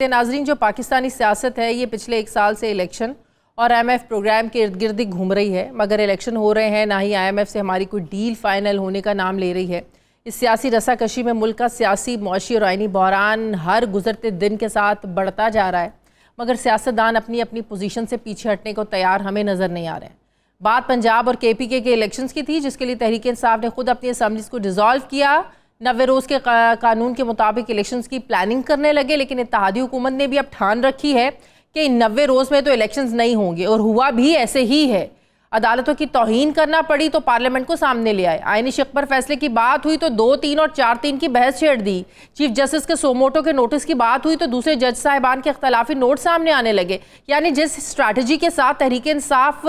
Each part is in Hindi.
नाजरीन, जो पाकिस्तानी सियासत है ये पिछले एक साल से इलेक्शन और IMF प्रोग्राम के इर्द गिर्द घूम रही है, मगर इलेक्शन हो रहे हैं ना ही IMF से हमारी कोई डील फाइनल होने का नाम ले रही है। इस सियासी रसाकशी में मुल्क का सियासी, मुआशी और आइनी बहरान हर गुजरते दिन के साथ बढ़ता जा रहा है, मगर सियासतदान अपनी अपनी पोजीशन से पीछे हटने को तैयार हमें नज़र नहीं आ रहे हैं। बात पंजाब और KPK के इलेक्शंस की थी, जिसके लिए तहरीक इंसाफ ने खुद अपनी असम्बलीज को डिज़ोल्व किया। 90 रोज़ के कानून के मुताबिक इलेक्शंस की प्लानिंग करने लगे, लेकिन इत्तेहादी हुकूमत ने भी अब ठान रखी है कि इन 90 रोज़ में तो इलेक्शंस नहीं होंगे, और हुआ भी ऐसे ही है। अदालतों की तौहीन करना पड़ी तो पार्लियामेंट को सामने ले आए। आईनी शिक पर फैसले की बात हुई तो 2-3 और 4-3 की बहस छेड़ दी। चीफ जस्टिस के सोमोटो के नोटिस की बात हुई तो दूसरे जज साहिबान के इख्तलाफी नोट सामने आने लगे। यानी जिस स्ट्रैटेजी के साथ तहरीक इंसाफ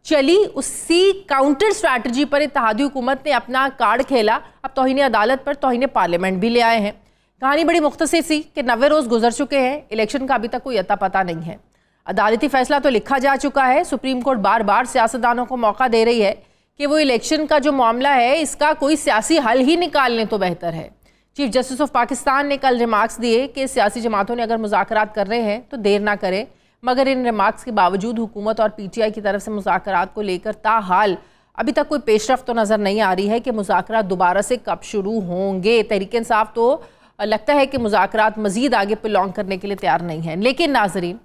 चली, उसी काउंटर स्ट्रैटेजी पर इत्तेहादी हुकूमत ने अपना कार्ड खेला। अब तौहीन अदालत पर तौहीन पार्लियामेंट भी ले आए हैं। कहानी बड़ी मुख्तसर सी कि 90 रोज़ गुजर चुके हैं, इलेक्शन का अभी तक कोई अता पता नहीं है। अदालती फैसला तो लिखा जा चुका है। सुप्रीम कोर्ट बार बार सियासतदानों को मौका दे रही है कि वो इलेक्शन का जो मामला है इसका कोई सियासी हल ही निकाल लें तो बेहतर है। चीफ जस्टिस ऑफ पाकिस्तान ने कल रिमार्क्स दिए कि सियासी जमातों ने अगर मुज़ाकरात कर रहे हैं तो देर ना करें, मगर इन रिमार्क्स के बावजूद हुकूमत और PTI की तरफ से मुज़ाकरात को लेकर ताहाल अभी तक कोई पेशरफ्त तो नज़र नहीं आ रही है कि मुज़ाकरात दोबारा से कब शुरू होंगे। तहरीक इंसाफ तो लगता है कि मुज़ाकरात मज़ीद आगे प्रोलॉन्ग करने के लिए तैयार नहीं है। लेकिन नाजरीन,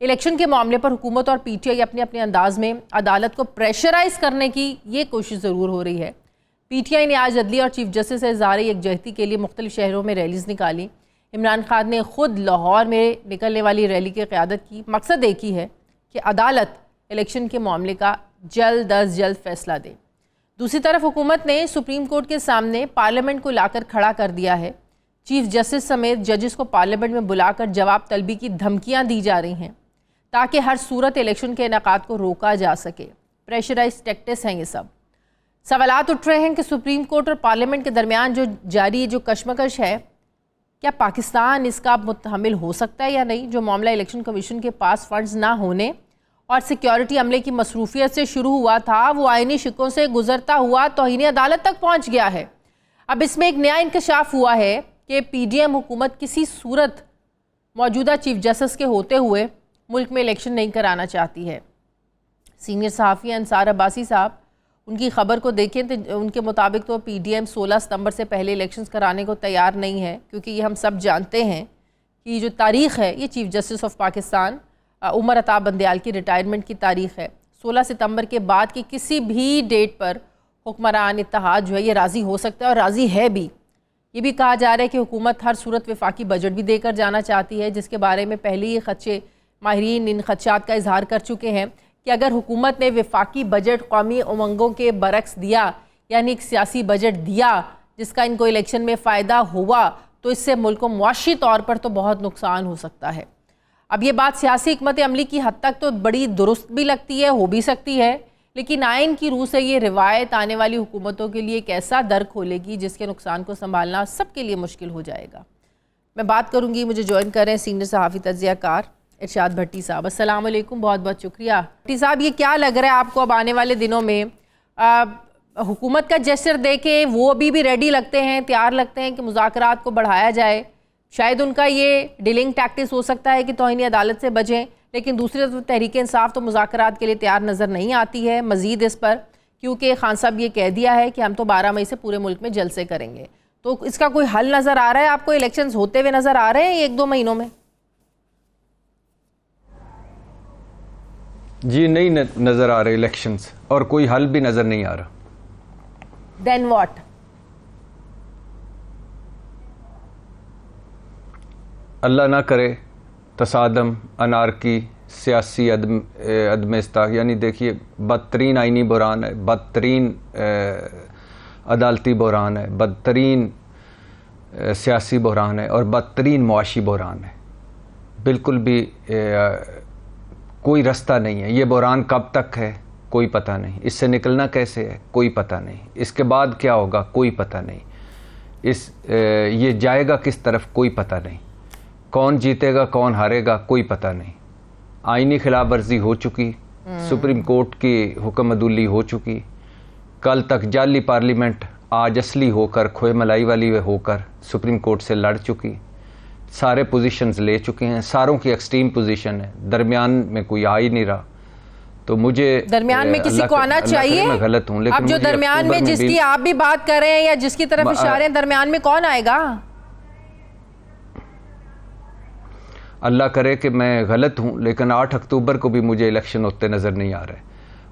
इलेक्शन के मामले पर हुकूमत और PTI अपने अपने अंदाज में अदालत को प्रेशराइज करने की ये कोशिश ज़रूर हो रही है। PTI ने आज अदलिया और चीफ जस्टिस से इज़हार यकजहती के लिए मुख्तलिफ शहरों में रैलीज़ निकाली। इमरान खान ने खुद लाहौर में निकलने वाली रैली की क़यादत की। मकसद एक ही है कि अदालत इलेक्शन के मामले का जल्द अज जल्द फैसला दे। दूसरी तरफ हुकूमत ने सुप्रीम कोर्ट के सामने पार्लियामेंट को लाकर खड़ा कर दिया है। चीफ जस्टिस समेत जजेस को पार्लियामेंट में बुलाकर जवाब तलबी की धमकियाँ दी जा रही हैं ताकि हर सूरत इलेक्शन के इनेकाद को रोका जा सके। प्रेशराइज टैक्टिक्स हैं ये सब। सवालात उठ रहे हैं कि सुप्रीम कोर्ट और पार्लियामेंट के दरमियान जो जारी जो कशमकश है, क्या पाकिस्तान इसका मुतहमिल हो सकता है या नहीं। जो मामला इलेक्शन कमीशन के पास फंड्स ना होने और सिक्योरिटी अमले की मसरूफियत से शुरू हुआ था, वो आइनी शिकों से गुजरता हुआ तौहीन अदालत तक पहुँच गया है। अब इसमें एक नया इंकशाफ हुआ है कि PDM हुकूमत किसी सूरत मौजूदा चीफ जस्टिस के होते हुए मुल्क में इलेक्शन नहीं कराना चाहती है। सीनियर सहाफ़ी अंसार अब्बासी साहब, उनकी ख़बर को देखें तो उनके मुताबिक तो PDM 16 सितंबर से पहले इलेक्शंस कराने को तैयार नहीं है, क्योंकि ये हम सब जानते हैं कि जो तारीख़ है ये chief justice of Pakistan Umar Ata Bandial की रिटायरमेंट की तारीख़ है। 16 सितंबर के बाद की किसी भी डेट पर हुक्मरान इत्तेहाद जो है ये राज़ी हो सकता है और राज़ी है भी। ये भी कहा जा रहा है कि हुकूमत हर सूरत वफाकी बजट भी देकर जाना चाहती है, जिसके बारे में पहले ही खदशे माहिरीन इन खदशात का इजहार कर चुके हैं कि अगर हुकूमत ने वफाकी बजट कौमी उमंगों के बरक्स दिया, यानी एक सियासी बजट दिया जिसका इनको इलेक्शन में फ़ायदा हुआ, तो इससे मुल्क को मुआशी तौर पर तो बहुत नुकसान हो सकता है। अब ये बात सियासी हिकमत अमली की हद तक तो बड़ी दुरुस्त भी लगती है, हो भी सकती है, लेकिन आइन की रूह से ये रिवायत आने वाली हुकूमतों के लिए एक ऐसा दर खोलेगी जिसके नुकसान को संभालना सबके लिए मुश्किल हो जाएगा। मैं बात करूँगी, मुझे ज्वाइन करें सीनियर सहाफ़ी तज्ज़ियाकार इरशाद भट्टी साहब। अस्सलाम वालेकुम, बहुत बहुत शुक्रिया। भट्टी साहब, ये क्या लग रहा है आपको अब आने वाले दिनों में हुकूमत का जेस्चर देके वो अभी भी रेडी लगते हैं, तैयार लगते हैं कि मुज़ाकरात को बढ़ाया जाए। शायद उनका ये डीलिंग टैक्टिस हो सकता है कि तौहीन अदालत से बचें, लेकिन दूसरी तरफ तहरीक इंसाफ तो मुज़ाकरात के लिए तैयार नज़र नहीं आती है मज़ीद इस पर, क्योंकि खान साहब ये कह दिया है कि हम तो 12 मई से पूरे मुल्क में जलसे करेंगे। तो इसका कोई हल नज़र आ रहा है आपको? इलेक्शंस होते हुए नज़र आ रहे हैं 1-2 महीनों में? जी नहीं नज़र आ रहे इलेक्शंस, और कोई हल भी नज़र नहीं आ रहा। Then what? अल्लाह ना करे तसादम, अनारकी, सियासी अदम इस्ताक, यानी देखिए बदतरीन आइनी बहरान है, बदतरीन अदालती बहरान है, बदतरीन सियासी बहरान है और बदतरीन मुआशी बहरान है। बिल्कुल भी कोई रास्ता नहीं है। ये बहरान कब तक है कोई पता नहीं, इससे निकलना कैसे है कोई पता नहीं, इसके बाद क्या होगा कोई पता नहीं, ये जाएगा किस तरफ कोई पता नहीं, कौन जीतेगा कौन हारेगा कोई पता नहीं। आईनी खिलाफ वर्जी हो चुकी, सुप्रीम कोर्ट की हुक्म अदूली हो चुकी, कल तक जाली पार्लियामेंट आज असली होकर खोए मलाई वाली होकर सुप्रीम कोर्ट से लड़ चुकी। सारे पोजीशंस ले चुके हैं, सारों की एक्सट्रीम पोजीशन है, दरमियान में कोई आ ही नहीं रहा। तो मुझे दरमियान में किसी को आना चाहिए। मैं गलत हूँ, लेकिन अब जो दरमियान में जिसकी आप भी बात कर रहे हैं या जिसकी तरफ इशारे हैं, दरमियान में कौन आएगा? अल्लाह करे कि मैं गलत हूँ, लेकिन 8 अक्टूबर को भी मुझे इलेक्शन होते नज़र नहीं आ रहे।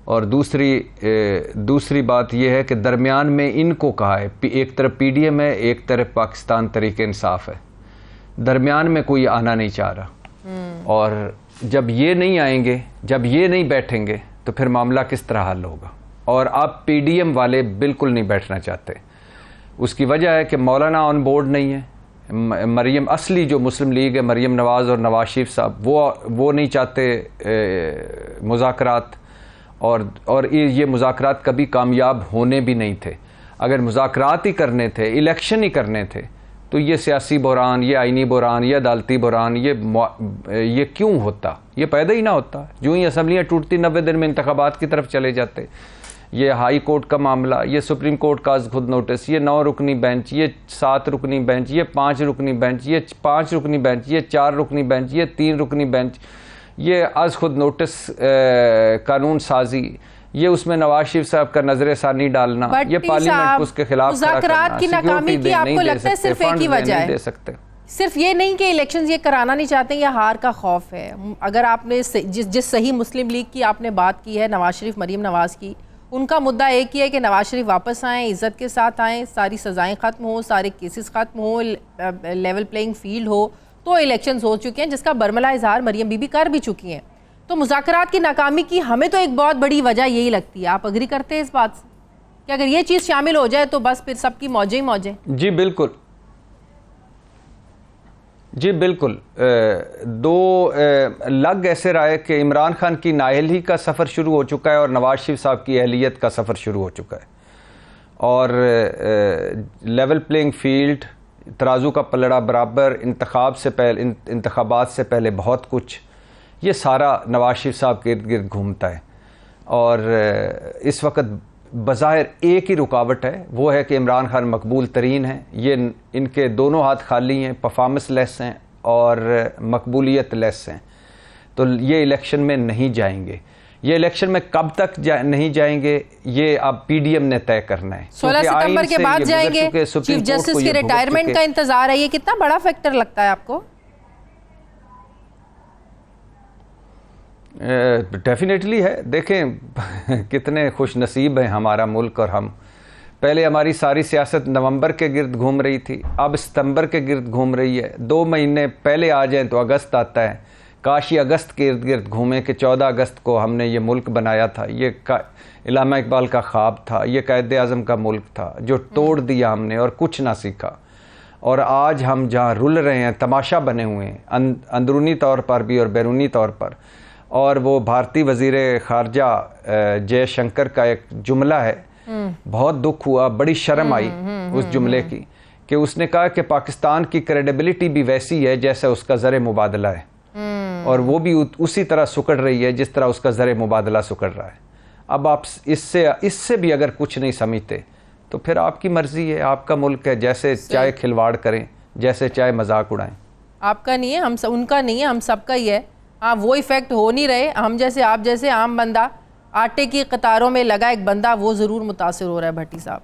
और दूसरी बात यह है कि दरमियान में इनको कहा है, एक तरफ PDM है, एक तरफ पाकिस्तान तरीके इंसाफ है, दरमियान में कोई आना नहीं चाह रहा। और जब ये नहीं आएंगे, जब ये नहीं बैठेंगे, तो फिर मामला किस तरह हल होगा। और अब PDM वाले बिल्कुल नहीं बैठना चाहते। उसकी वजह है कि मौलाना ऑन बोर्ड नहीं है, मरीम असली जो मुस्लिम लीग है, मरीम नवाज़ और नवाज शरीफ साहब, वो नहीं चाहते मुज़ाकरात। और ये मुज़ाकरात कभी कामयाब होने भी नहीं थे। अगर मुज़ाकरात ही करने थे, इलेक्शन ही करने थे, तो ये सियासी बहरान, ये आइनी बहरान, ये अदालती बहरान, ये क्यों होता? ये पैदा ही ना होता। जो ही असम्बलियाँ टूटती 90 दिन में इंतखाबात की तरफ चले जाते। ये हाई कोर्ट का मामला, ये सुप्रीम कोर्ट का खुद नोटिस, ये 9 रुकनी बेंच, ये 7 रुकनी बेंच, ये 5 रुकनी बेंच, ये 5 रुकनी बेंच, ये 4 रुकनी बेंच, ये 3 रुकनी बेंच, ये आज खुद नोटिस कानून साजी, ये उसमें नवाज शरीफ साहब का नजर सानी डालना, ये पार्लियामेंट को उसके खिलाफ मुज़ाकरात की नाकामी की आपको लगता है सिर्फ एक ही वजह है? दे सकते सिर्फ ये नहीं कि इलेक्शंस ये कराना नहीं चाहते या हार का खौफ है। अगर आपने जिस सही मुस्लिम लीग की आपने बात की है, नवाज शरीफ, मरीम नवाज की, उनका मुद्दा एक ही है कि नवाज शरीफ वापस आएँ, इज़्ज़त के साथ आएँ, सारी सज़ाएँ ख़त्म हो, सारे केसेस ख़त्म हो, लेवल प्लेइंग फील्ड हो। तो इलेक्शंस हो चुके हैं जिसका बरमला इजहार मरीम बीबी कर भी चुकी हैं। तो मुज़ाकरात की नाकामी की हमें तो एक बहुत बड़ी वजह यही लगती है। आप अग्री करते हैं इस बात से कि अगर ये चीज़ शामिल हो जाए तो बस फिर सबकी मौजें ही मौजें? जी बिल्कुल, जी बिल्कुल। लग ऐसे रहा है कि इमरान खान की नाअहली का सफ़र शुरू हो चुका है और नवाज शरीफ साहब की अहलियत का सफ़र शुरू हो चुका है। और लेवल प्लेइंग फील्ड, तराजू का पलड़ा बराबर, इंतखाबात से पहले बहुत कुछ, ये सारा नवाज शरीफ साहब के इर्द गिर्द घूमता है। और इस वक्त बज़ाहिर एक ही रुकावट है, वो है कि इमरान खान मकबूल तरीन है। ये इनके दोनों हाथ खाली हैं, परफॉर्मेंस लेस हैं और मकबूलियत लेस हैं। तो ये इलेक्शन में नहीं जाएंगे। ये इलेक्शन में कब तक नहीं जाएंगे, ये अब PDM ने तय करना है। 16 सितंबर के बाद जाएंगे। चीफ जस्टिस के रिटायरमेंट का इंतजार है, ये कितना बड़ा फैक्टर लगता है आपको? डेफिनेटली है। देखें कितने खुश नसीब हैं हमारा मुल्क और हम। पहले हमारी सारी सियासत नवंबर के गिर्द घूम रही थी, अब सितंबर के गिर्द घूम रही है। 2 महीने पहले आ जाएं तो अगस्त आता है। काश ये अगस्त के इर्द गिर्द घूमें कि 14 अगस्त को हमने ये मुल्क बनाया था, ये इलामा इकबाल का ख्वाब था, ये कायदे आज़म का मुल्क था जो तोड़ दिया हमने और कुछ ना सीखा। और आज हम जहाँ रुल रहे हैं, तमाशा बने हुए हैं, अंदरूनी तौर पर भी और बैरूनी तौर पर। और वो भारतीय वज़ीर ख़ारजा जयशंकर का एक जुमला है, बहुत दुख हुआ, बड़ी शर्म आई उस जुमले की, कि उसने कहा कि पाकिस्तान की क्रेडिबिलिटी भी वैसी है जैसे उसका ज़र मुबादला है, और वो भी उसी तरह सुकड़ रही है जिस तरह उसका ज़र मुबादला सुकड़ रहा है। अब आप इससे भी अगर कुछ नहीं समझते तो फिर आपकी मर्ज़ी है, आपका मुल्क है, जैसे चाहे खिलवाड़ करें, जैसे चाहे मजाक उड़ाएं। आपका नहीं है, उनका नहीं है, हम सबका ही है। हाँ, वो इफ़ेक्ट हो नहीं रहे। हम जैसे, आप जैसे आम बंदा, आटे की कतारों में लगा एक बंदा, वो ज़रूर मुतासिर हो रहा है। भट्टी साहब।